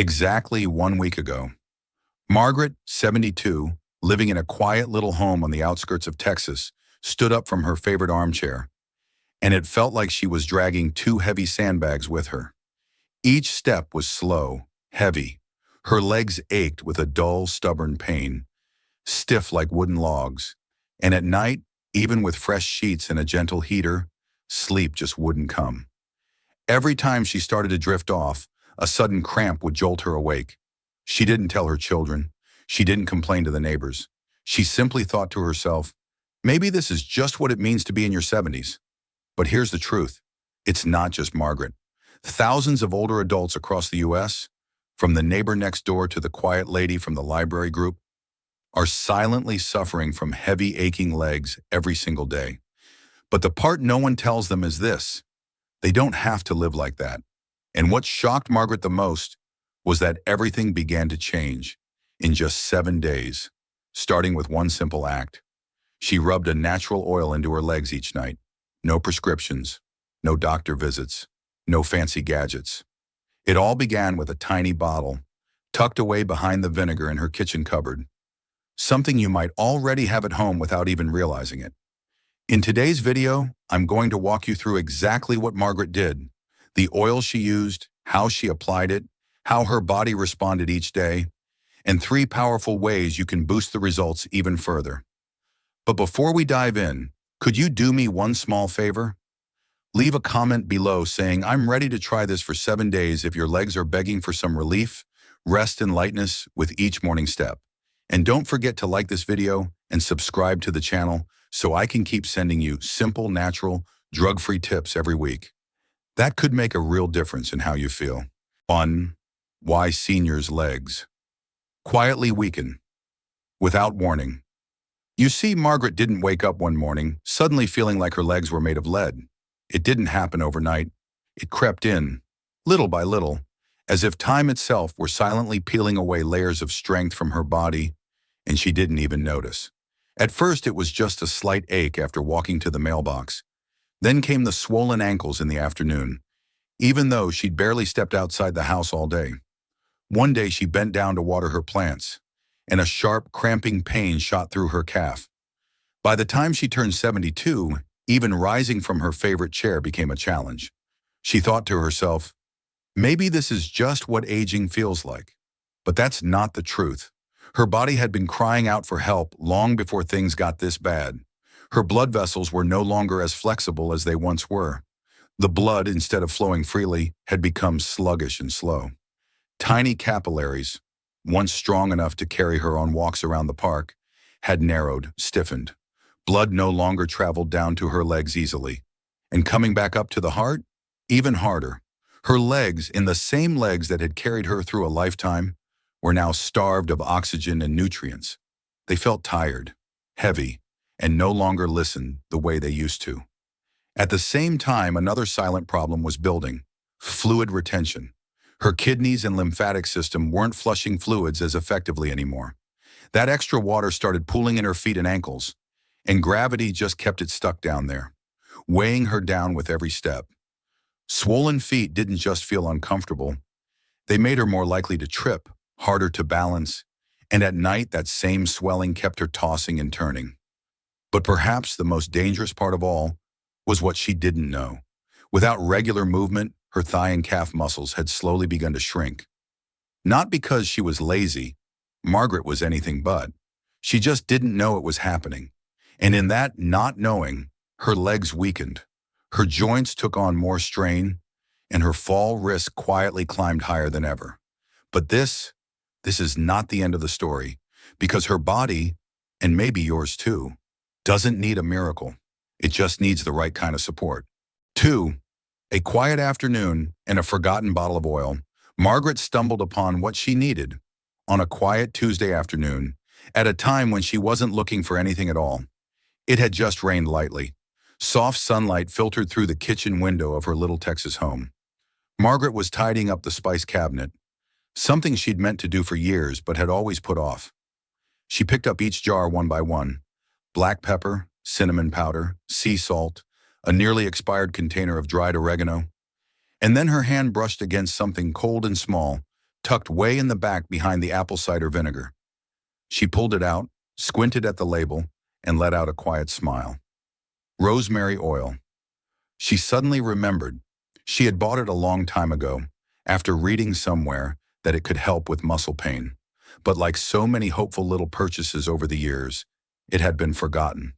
Exactly 1 week ago, Margaret, 72, living in a quiet little home on the outskirts of Texas, stood up from her favorite armchair, and it felt like she was dragging two heavy sandbags with her. Each step was slow, heavy. Her legs ached with a dull, stubborn pain, stiff like wooden logs. And at night, even with fresh sheets and a gentle heater, sleep just wouldn't come. Every time she started to drift off, a sudden cramp would jolt her awake. She didn't tell her children. She didn't complain to the neighbors. She simply thought to herself, maybe this is just what it means to be in your 70s. But here's the truth. It's not just Margaret. Thousands of older adults across the U.S., from the neighbor next door to the quiet lady from the library group, are silently suffering from heavy aching legs every single day. But the part no one tells them is this: they don't have to live like that. And what shocked Margaret the most was that everything began to change in just 7 days, starting with one simple act. She rubbed a natural oil into her legs each night. No prescriptions, no doctor visits, no fancy gadgets. It all began with a tiny bottle, tucked away behind the vinegar in her kitchen cupboard. Something you might already have at home without even realizing it. In today's video, I'm going to walk you through exactly what Margaret did, the oil she used, how she applied it, how her body responded each day, and 3 powerful ways you can boost the results even further. But before we dive in, could you do me one small favor? Leave a comment below saying, I'm ready to try this for 7 days if your legs are begging for some relief, rest, and lightness with each morning step. And don't forget to like this video and subscribe to the channel so I can keep sending you simple, natural, drug-free tips every week. That could make a real difference in how you feel. 1. Why seniors' legs quietly weaken without warning. You see, Margaret didn't wake up one morning suddenly feeling like her legs were made of lead. It didn't happen overnight. It crept in, little by little, as if time itself were silently peeling away layers of strength from her body, and she didn't even notice. At first, it was just a slight ache after walking to the mailbox. Then came the swollen ankles in the afternoon, even though she'd barely stepped outside the house all day. One day she bent down to water her plants, and a sharp, cramping pain shot through her calf. By the time she turned 72, even rising from her favorite chair became a challenge. She thought to herself, maybe this is just what aging feels like. But that's not the truth. Her body had been crying out for help long before things got this bad. Her blood vessels were no longer as flexible as they once were. The blood, instead of flowing freely, had become sluggish and slow. Tiny capillaries, once strong enough to carry her on walks around the park, had narrowed, stiffened. Blood no longer traveled down to her legs easily. And coming back up to the heart, even harder. Her legs, in the same legs that had carried her through a lifetime, were now starved of oxygen and nutrients. They felt tired, heavy, and no longer listened the way they used to. At the same time, another silent problem was building: fluid retention. Her kidneys and lymphatic system weren't flushing fluids as effectively anymore. That extra water started pooling in her feet and ankles, and gravity just kept it stuck down there, weighing her down with every step. Swollen feet didn't just feel uncomfortable. They made her more likely to trip, harder to balance, and at night that same swelling kept her tossing and turning. But perhaps the most dangerous part of all was what she didn't know. Without regular movement, her thigh and calf muscles had slowly begun to shrink. Not because she was lazy. Margaret was anything but. She just didn't know it was happening. And in that not knowing, her legs weakened. Her joints took on more strain, and her fall risk quietly climbed higher than ever. But this is not the end of the story, because her body, and maybe yours too, doesn't need a miracle. It just needs the right kind of support. 2. A quiet afternoon and a forgotten bottle of oil. Margaret stumbled upon what she needed on a quiet Tuesday afternoon, at a time when she wasn't looking for anything at all. It had just rained lightly. Soft sunlight filtered through the kitchen window of her little Texas home. Margaret was tidying up the spice cabinet, something she'd meant to do for years but had always put off. She picked up each jar one by one: black pepper, cinnamon powder, sea salt, a nearly expired container of dried oregano. And then her hand brushed against something cold and small, tucked way in the back behind the apple cider vinegar. She pulled it out, squinted at the label, and let out a quiet smile. Rosemary oil. She suddenly remembered. She had bought it a long time ago, after reading somewhere that it could help with muscle pain. But like so many hopeful little purchases over the years, it had been forgotten,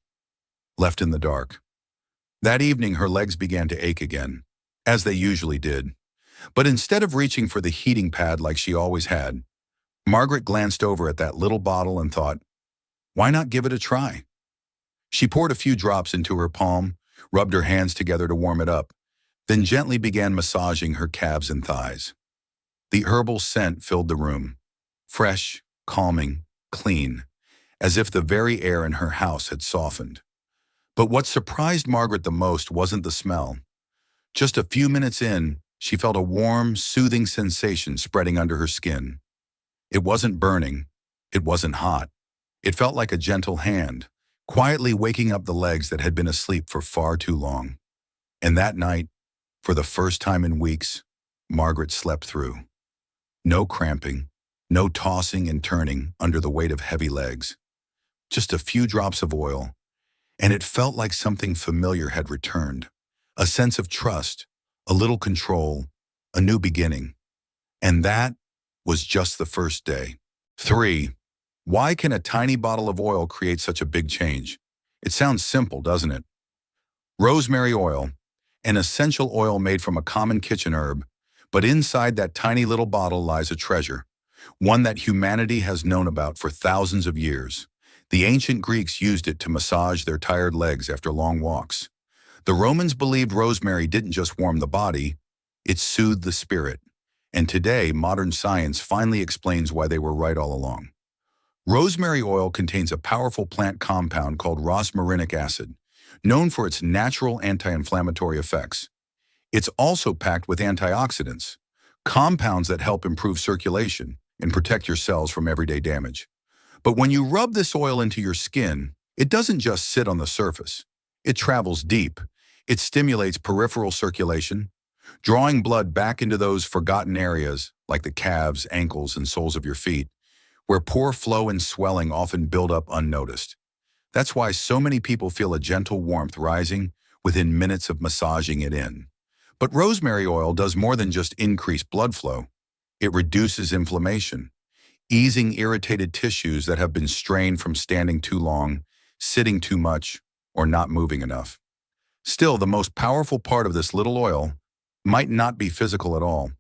left in the dark. That evening, her legs began to ache again, as they usually did. But instead of reaching for the heating pad like she always had, Margaret glanced over at that little bottle and thought, why not give it a try? She poured a few drops into her palm, rubbed her hands together to warm it up, then gently began massaging her calves and thighs. The herbal scent filled the room, fresh, calming, clean, as if the very air in her house had softened. But what surprised Margaret the most wasn't the smell. Just a few minutes in, she felt a warm, soothing sensation spreading under her skin. It wasn't burning. It wasn't hot. It felt like a gentle hand, quietly waking up the legs that had been asleep for far too long. And that night, for the first time in weeks, Margaret slept through. No cramping, no tossing and turning under the weight of heavy legs. Just a few drops of oil, and it felt like something familiar had returned. A sense of trust, a little control, a new beginning. And that was just the first day. 3. Why can a tiny bottle of oil create such a big change? It sounds simple, doesn't it? Rosemary oil, an essential oil made from a common kitchen herb, but inside that tiny little bottle lies a treasure, one that humanity has known about for thousands of years. The ancient Greeks used it to massage their tired legs after long walks. The Romans believed rosemary didn't just warm the body, it soothed the spirit. And today, modern science finally explains why they were right all along. Rosemary oil contains a powerful plant compound called rosmarinic acid, known for its natural anti-inflammatory effects. It's also packed with antioxidants, compounds that help improve circulation and protect your cells from everyday damage. But when you rub this oil into your skin, it doesn't just sit on the surface. It travels deep. It stimulates peripheral circulation, drawing blood back into those forgotten areas like the calves, ankles, and soles of your feet, where poor flow and swelling often build up unnoticed. That's why so many people feel a gentle warmth rising within minutes of massaging it in. But rosemary oil does more than just increase blood flow. It reduces inflammation, easing irritated tissues that have been strained from standing too long, sitting too much, or not moving enough. Still, the most powerful part of this little oil might not be physical at all.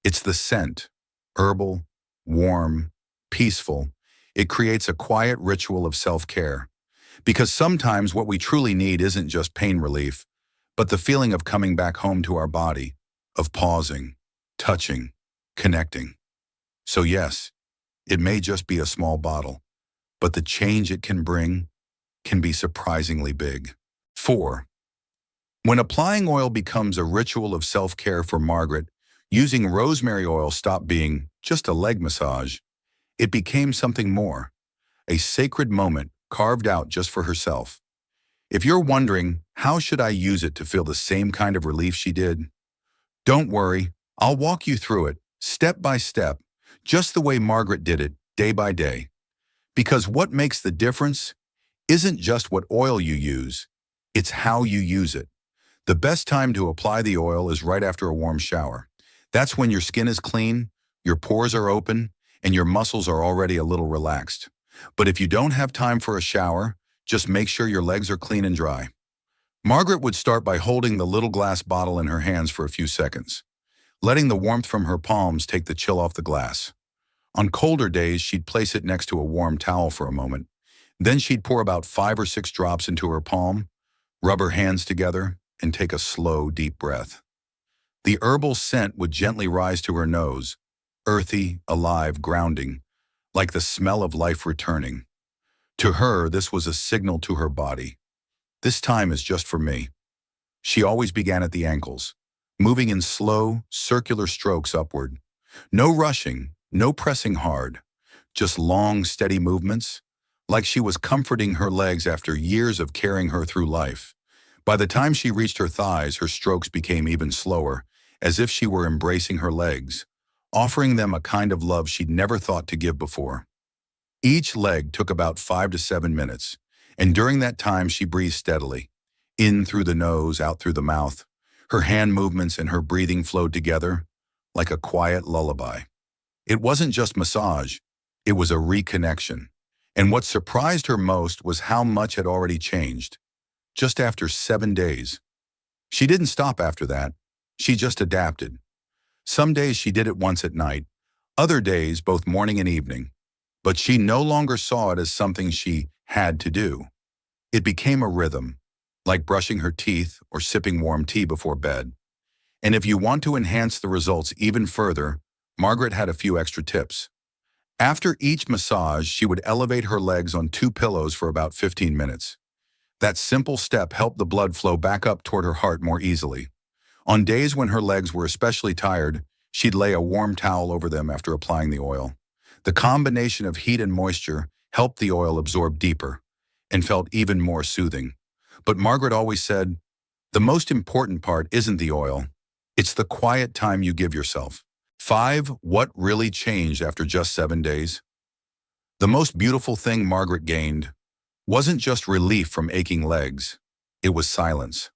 It's the scent, herbal, warm, peaceful. It creates a quiet ritual of self-care. Because sometimes what we truly need isn't just pain relief, but the feeling of coming back home to our body, of pausing, touching, connecting. So yes, it may just be a small bottle, but the change it can bring can be surprisingly big. 4. When applying oil becomes a ritual of self-care for Margaret, using rosemary oil stopped being just a leg massage. It became something more, a sacred moment carved out just for herself. If you're wondering, how should I use it to feel the same kind of relief she did? Don't worry, I'll walk you through it, step by step, just the way Margaret did it, day by day. Because what makes the difference isn't just what oil you use, it's how you use it. The best time to apply the oil is right after a warm shower. That's when your skin is clean, your pores are open, and your muscles are already a little relaxed. But if you don't have time for a shower, just make sure your legs are clean and dry. Margaret would start by holding the little glass bottle in her hands for a few seconds, letting the warmth from her palms take the chill off the glass. On colder days, she'd place it next to a warm towel for a moment. Then she'd pour about 5 or 6 drops into her palm, rub her hands together, and take a slow, deep breath. The herbal scent would gently rise to her nose, earthy, alive, grounding, like the smell of life returning. To her, this was a signal to her body. This time is just for me. She always began at the ankles, moving in slow, circular strokes upward. No rushing, no pressing hard, just long, steady movements, like she was comforting her legs after years of carrying her through life. By the time she reached her thighs, her strokes became even slower, as if she were embracing her legs, offering them a kind of love she'd never thought to give before. Each leg took about 5 to 7 minutes, and during that time she breathed steadily, in through the nose, out through the mouth. Her hand movements and her breathing flowed together like a quiet lullaby. It wasn't just massage, it was a reconnection. And what surprised her most was how much had already changed. Just after 7 days. She didn't stop after that. She just adapted. Some days she did it once at night, other days both morning and evening. But she no longer saw it as something she had to do. It became a rhythm, like brushing her teeth or sipping warm tea before bed. And if you want to enhance the results even further, Margaret had a few extra tips. After each massage, she would elevate her legs on 2 pillows for about 15 minutes. That simple step helped the blood flow back up toward her heart more easily. On days when her legs were especially tired, she'd lay a warm towel over them after applying the oil. The combination of heat and moisture helped the oil absorb deeper and felt even more soothing. But Margaret always said, the most important part isn't the oil, it's the quiet time you give yourself. 5. What really changed after just 7 days? The most beautiful thing Margaret gained wasn't just relief from aching legs, it was silence.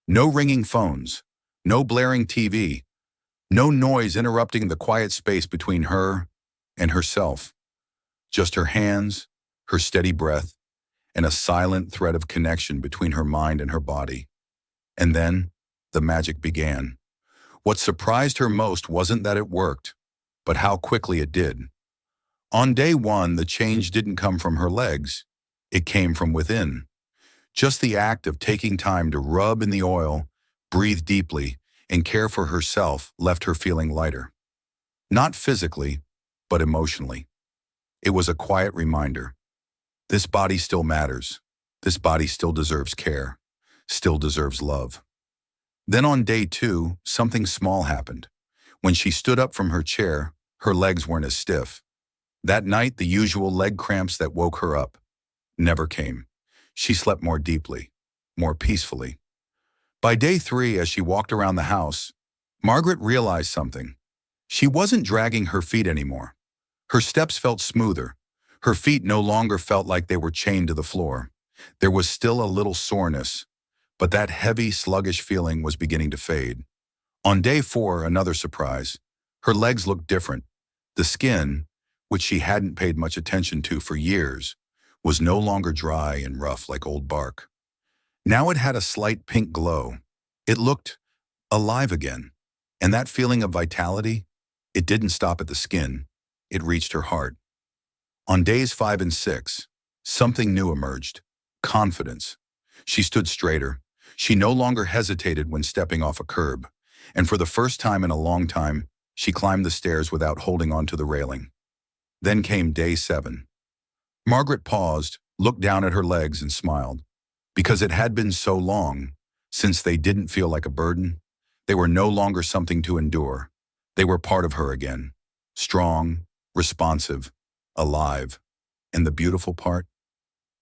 No ringing phones, no blaring TV, no noise interrupting the quiet space between her and herself. Just her hands, her steady breath, and a silent thread of connection between her mind and her body. And then, the magic began. What surprised her most wasn't that it worked, but how quickly it did. On day 1, the change didn't come from her legs. It came from within. Just the act of taking time to rub in the oil, breathe deeply, and care for herself left her feeling lighter. Not physically, but emotionally. It was a quiet reminder. This body still matters. This body still deserves care, still deserves love. Then on day 2, something small happened. When she stood up from her chair, her legs weren't as stiff. That night, the usual leg cramps that woke her up never came. She slept more deeply, more peacefully. By day 3, as she walked around the house, Margaret realized something. She wasn't dragging her feet anymore. Her steps felt smoother. Her feet no longer felt like they were chained to the floor. There was still a little soreness, but that heavy, sluggish feeling was beginning to fade. On day 4, another surprise. Her legs looked different. The skin, which she hadn't paid much attention to for years, was no longer dry and rough like old bark. Now it had a slight pink glow. It looked alive again. And that feeling of vitality, it didn't stop at the skin. It reached her heart. On days 5 and 6, something new emerged. Confidence. She stood straighter. She no longer hesitated when stepping off a curb. And for the first time in a long time, she climbed the stairs without holding onto the railing. Then came day 7. Margaret paused, looked down at her legs and smiled. Because it had been so long, since they didn't feel like a burden, they were no longer something to endure. They were part of her again. Strong, responsive, alive. And the beautiful part?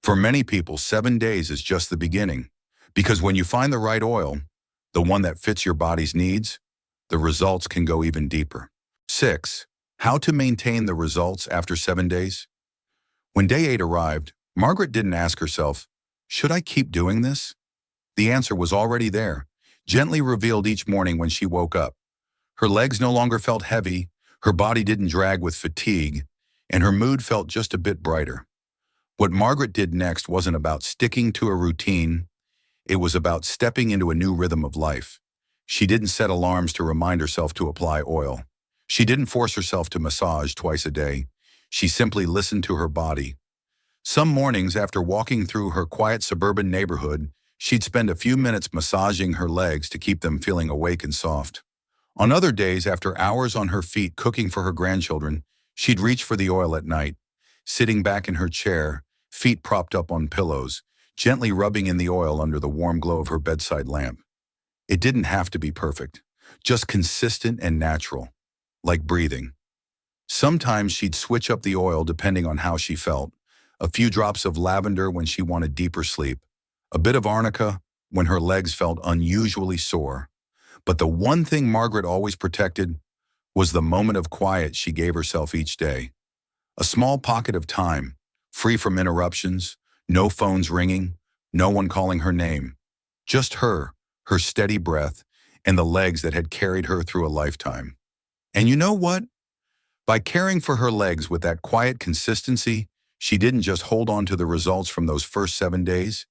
For many people, 7 days is just the beginning. Because when you find the right oil, the one that fits your body's needs, the results can go even deeper. 6. How to maintain the results after 7 days? When day 8 arrived, Margaret didn't ask herself, should I keep doing this? The answer was already there, gently revealed each morning when she woke up. Her legs no longer felt heavy, her body didn't drag with fatigue, and her mood felt just a bit brighter. What Margaret did next wasn't about sticking to a routine, it was about stepping into a new rhythm of life. She didn't set alarms to remind herself to apply oil. She didn't force herself to massage twice a day. She simply listened to her body. Some mornings after walking through her quiet suburban neighborhood, she'd spend a few minutes massaging her legs to keep them feeling awake and soft. On other days, after hours on her feet cooking for her grandchildren, she'd reach for the oil at night, sitting back in her chair, feet propped up on pillows, gently rubbing in the oil under the warm glow of her bedside lamp. It didn't have to be perfect, just consistent and natural, like breathing. Sometimes she'd switch up the oil depending on how she felt. A few drops of lavender when she wanted deeper sleep, a bit of arnica when her legs felt unusually sore. But the one thing Margaret always protected was the moment of quiet she gave herself each day. A small pocket of time, free from interruptions, no phones ringing, no one calling her name. Just her steady breath, and the legs that had carried her through a lifetime. And you know what? By caring for her legs with that quiet consistency, she didn't just hold on to the results from those first 7 days.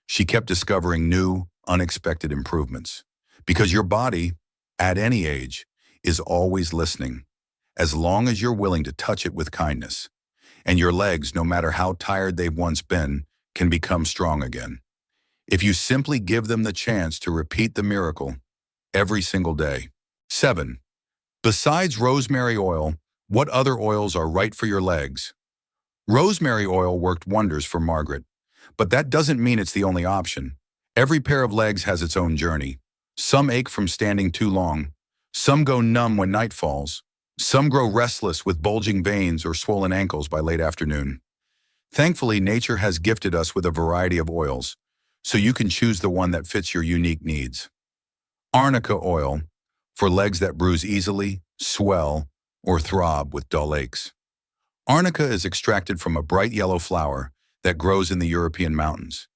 She kept discovering new, unexpected improvements. Because your body, at any age, is always listening, as long as you're willing to touch it with kindness. And your legs, no matter how tired they've once been, can become strong again. If you simply give them the chance to repeat the miracle every single day. 7. Besides rosemary oil, what other oils are right for your legs? Rosemary oil worked wonders for Margaret, but that doesn't mean it's the only option. Every pair of legs has its own journey. Some ache from standing too long. Some go numb when night falls. Some grow restless with bulging veins or swollen ankles by late afternoon. Thankfully, nature has gifted us with a variety of oils, so you can choose the one that fits your unique needs. Arnica oil, for legs that bruise easily, swell, or throb with dull aches. Arnica is extracted from a bright yellow flower that grows in the European mountains.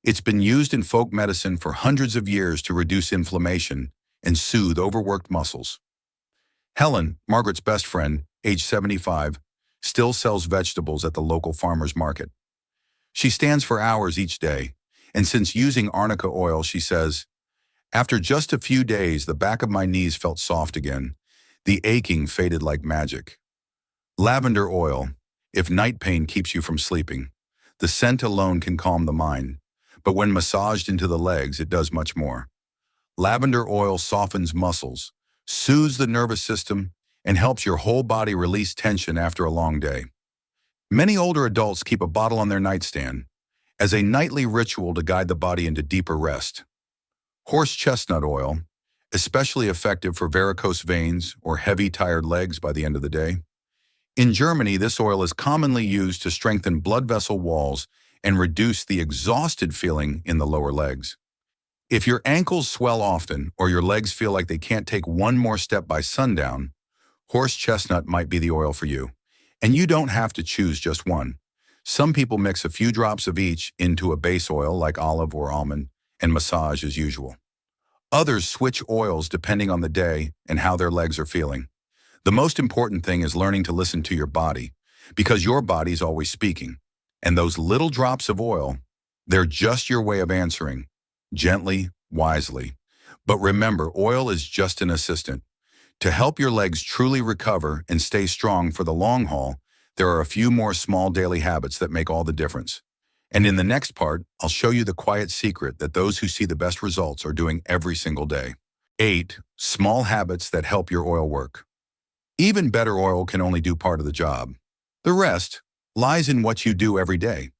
It's been used in folk medicine for hundreds of years to reduce inflammation and soothe overworked muscles. Helen, Margaret's best friend, age 75, still sells vegetables at the local farmer's market. She stands for hours each day, and since using arnica oil, she says, "After just a few days, the back of my knees felt soft again. The aching faded like magic." Lavender oil, if night pain keeps you from sleeping. The scent alone can calm the mind, but when massaged into the legs, it does much more. Lavender oil softens muscles, soothes the nervous system, and helps your whole body release tension after a long day. Many older adults keep a bottle on their nightstand as a nightly ritual to guide the body into deeper rest. Horse chestnut oil, especially effective for varicose veins or heavy, tired legs by the end of the day. In Germany, this oil is commonly used to strengthen blood vessel walls and reduce the exhausted feeling in the lower legs. If your ankles swell often or your legs feel like they can't take one more step by sundown, horse chestnut might be the oil for you. And you don't have to choose just one. Some people mix a few drops of each into a base oil like olive or almond and massage as usual. Others switch oils depending on the day and how their legs are feeling. The most important thing is learning to listen to your body, because your body's always speaking. And those little drops of oil, they're just your way of answering, gently, wisely. But remember, oil is just an assistant. To help your legs truly recover and stay strong for the long haul, there are a few more small daily habits that make all the difference. And in the next part, I'll show you the quiet secret that those who see the best results are doing every single day. 8. Small habits that help your oil work. Even better oil can only do part of the job. The rest lies in what you do every day.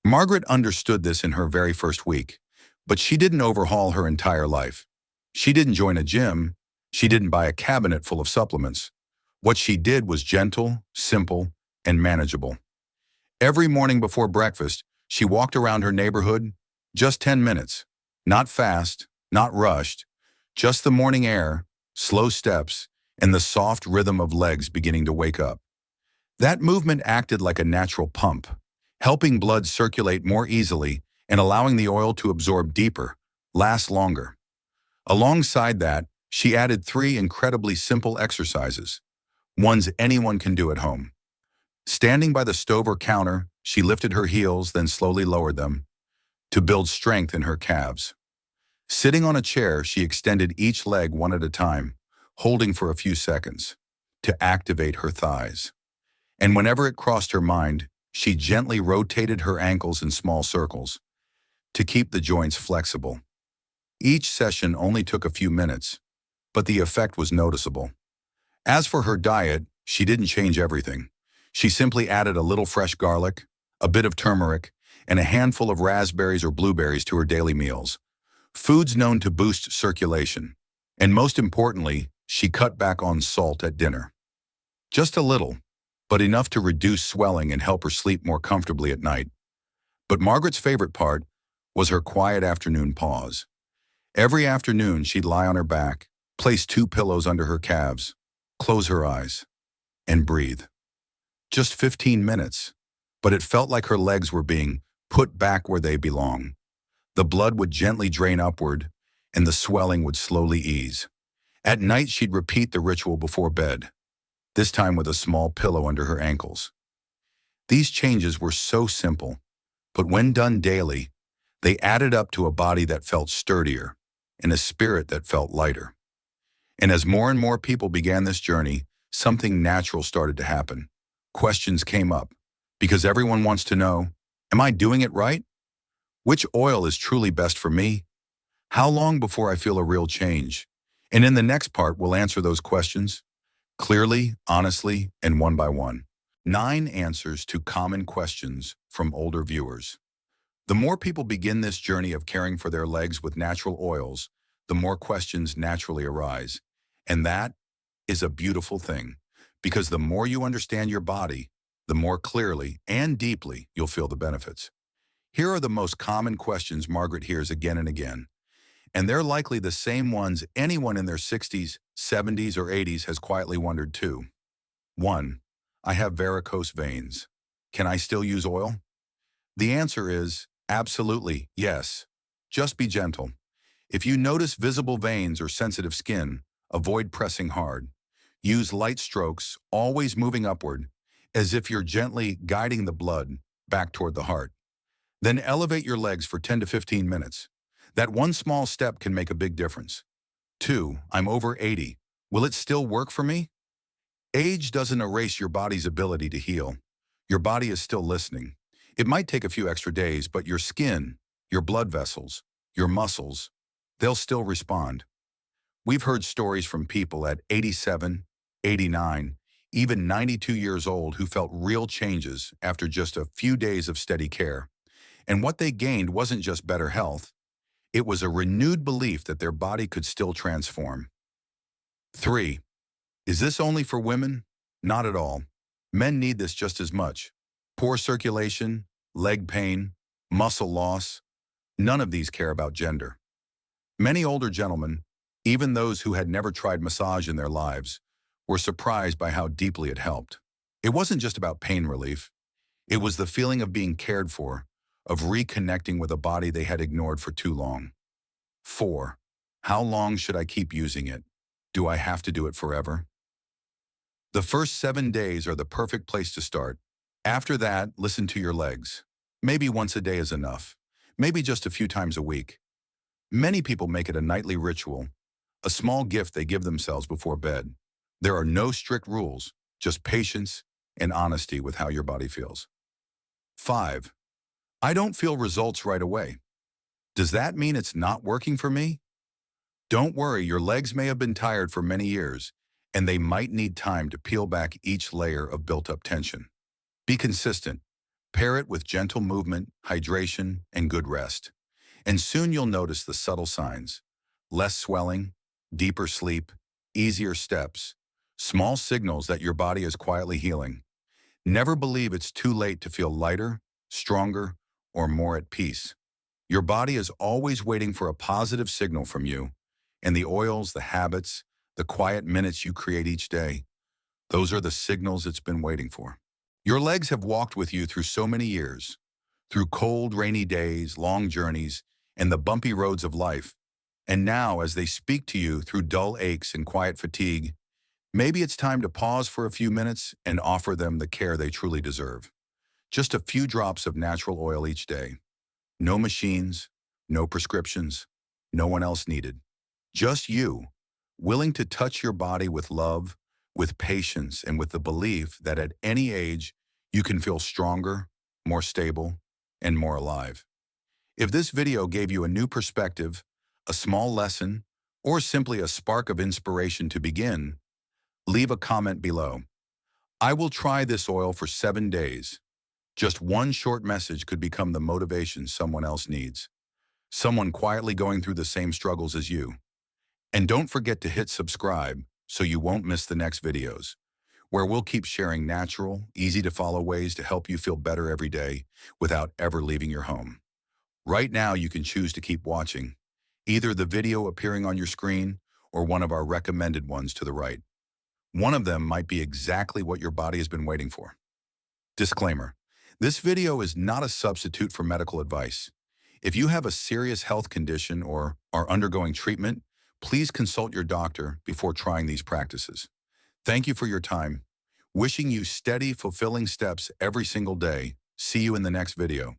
Margaret understood this in her very first week, but she didn't overhaul her entire life. She didn't join a gym. She didn't buy a cabinet full of supplements. What she did was gentle, simple, and manageable. Every morning before breakfast, she walked around her neighborhood, just 10 minutes. Not fast, not rushed, just the morning air, slow steps, and the soft rhythm of legs beginning to wake up. That movement acted like a natural pump, helping blood circulate more easily and allowing the oil to absorb deeper, last longer. Alongside that, she added 3 incredibly simple exercises, ones anyone can do at home. Standing by the stove or counter, she lifted her heels, then slowly lowered them to build strength in her calves. Sitting on a chair, she extended each leg one at a time, holding for a few seconds to activate her thighs. And whenever it crossed her mind, she gently rotated her ankles in small circles to keep the joints flexible. Each session only took a few minutes, but the effect was noticeable. As for her diet, she didn't change everything. She simply added a little fresh garlic, a bit of turmeric, and a handful of raspberries or blueberries to her daily meals, foods known to boost circulation. And most importantly, she cut back on salt at dinner. Just a little, but enough to reduce swelling and help her sleep more comfortably at night. But Margaret's favorite part was her quiet afternoon pause. Every afternoon, she'd lie on her back, place 2 pillows under her calves, Close her eyes and breathe. Just 15 minutes, but it felt like her legs were being put back where they belong. The blood would gently drain upward, and the swelling would slowly ease. At night, she'd repeat the ritual before bed, this time with a small pillow under her ankles. These changes were so simple, but when done daily, they added up to a body that felt sturdier and a spirit that felt lighter. And as more and more people began this journey, something natural started to happen. Questions came up, because everyone wants to know, am I doing it right? Which oil is truly best for me? How long before I feel a real change? And in the next part, we'll answer those questions clearly, honestly, and one by one. 9 answers to common questions from older viewers. The more people begin this journey of caring for their legs with natural oils, the more questions naturally arise. And that is a beautiful thing, because the more you understand your body, the more clearly and deeply you'll feel the benefits. Here are the most common questions Margaret hears again and again, and they're likely the same ones anyone in their 60s, 70s, or 80s has quietly wondered too. 1. I have varicose veins. Can I still use oil? The answer is absolutely yes. Just be gentle. If you notice visible veins or sensitive skin, avoid pressing hard. Use light strokes, always moving upward, as if you're gently guiding the blood back toward the heart. Then elevate your legs for 10 to 15 minutes. That one small step can make a big difference. 2. I'm over 80. Will it still work for me? Age doesn't erase your body's ability to heal. Your body is still listening. It might take a few extra days, but your skin, your blood vessels, your muscles, they'll still respond. We've heard stories from people at 87, 89, even 92 years old who felt real changes after just a few days of steady care. And what they gained wasn't just better health, it was a renewed belief that their body could still transform. 3. Is this only for women? Not at all. Men need this just as much. Poor circulation, leg pain, muscle loss, none of these care about gender. Many older gentlemen, even those who had never tried massage in their lives, were surprised by how deeply it helped. It wasn't just about pain relief. It was the feeling of being cared for, of reconnecting with a body they had ignored for too long. 4. How long should I keep using it? Do I have to do it forever? The first 7 days are the perfect place to start. After that, listen to your legs. Maybe once a day is enough. Maybe just a few times a week. Many people make it a nightly ritual, a small gift they give themselves before bed. There are no strict rules, just patience and honesty with how your body feels. 5. I don't feel results right away. Does that mean it's not working for me? Don't worry, your legs may have been tired for many years, and they might need time to peel back each layer of built-up tension. Be consistent. Pair it with gentle movement, hydration, and good rest. And soon you'll notice the subtle signs. Less swelling, deeper sleep, easier steps, small signals that your body is quietly healing. Never believe it's too late to feel lighter, stronger, or more at peace. Your body is always waiting for a positive signal from you, and the oils, the habits, the quiet minutes you create each day, those are the signals it's been waiting for. Your legs have walked with you through so many years, through cold, rainy days, long journeys, and the bumpy roads of life. And now, as they speak to you through dull aches and quiet fatigue, maybe it's time to pause for a few minutes and offer them the care they truly deserve. Just a few drops of natural oil each day. No machines, no prescriptions, no one else needed. Just you, willing to touch your body with love, with patience, and with the belief that at any age, you can feel stronger, more stable, and more alive. If this video gave you a new perspective, a small lesson, or simply a spark of inspiration to begin, leave a comment below. I will try this oil for 7 days. Just one short message could become the motivation someone else needs. Someone quietly going through the same struggles as you. And don't forget to hit subscribe so you won't miss the next videos, where we'll keep sharing natural, easy-to-follow ways to help you feel better every day without ever leaving your home. Right now, you can choose to keep watching, either the video appearing on your screen or one of our recommended ones to the right. One of them might be exactly what your body has been waiting for. Disclaimer: this video is not a substitute for medical advice. If you have a serious health condition or are undergoing treatment, please consult your doctor before trying these practices. Thank you for your time. Wishing you steady, fulfilling steps every single day. See you in the next video.